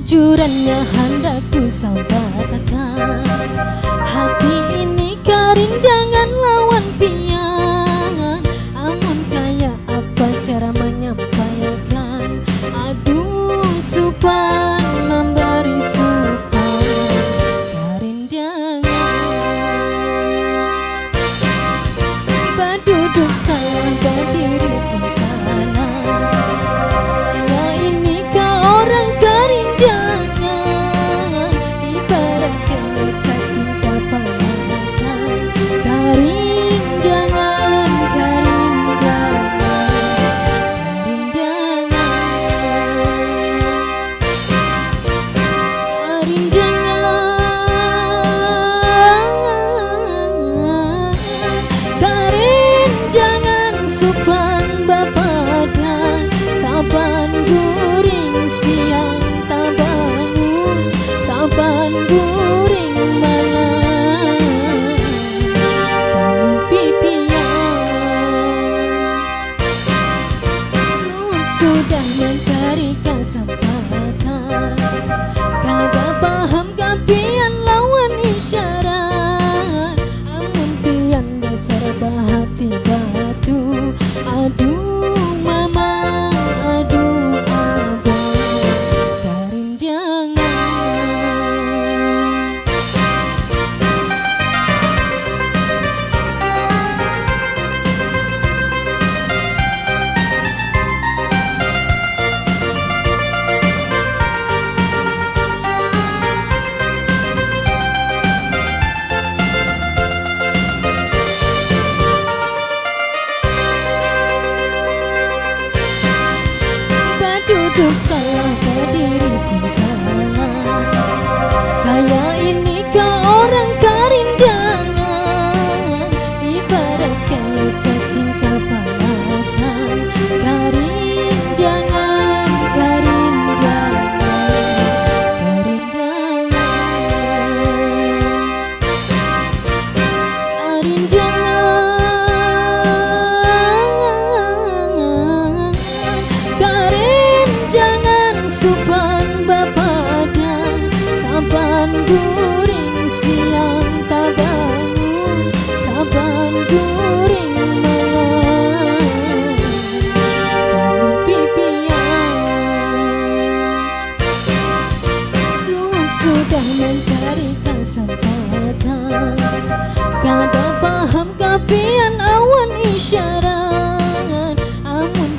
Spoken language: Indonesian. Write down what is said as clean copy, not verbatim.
Jurannya hendak ku sampaikan, hati ini garing jangan lawan piangan. Amun kayak apa cara menyampaikan, aduh supan memberi supan garing jangan. Baduduk salah berdiri pun salah, kayak ini kau orang garing jangan. Ibarat kayak cacing kepanasan, garing jangan, garing jangan, garing jangan, garing jangan, garing jangan supan bapadan saban guring siang tak bangun, saban guring malam bangun pipian. Sudah mencari kesempatan, kada paham kapian lawan isyarat. Amun pian dasar bahati batu, aduh mama, aduh abang, garing jangan. Baduduk salah berdiri pun salah, kayak ini kau orang garing jangan. Ibarat kayak cacing kepanasan, garing jangan, garing jangan, garing jangan, garing jangan, garing jangan supan bapadan saban guring siang tak bangun, saban guring malam bangun pipian. Tuhan sudah mencari kesempatan, kada paham kapian awan isyarat. Amun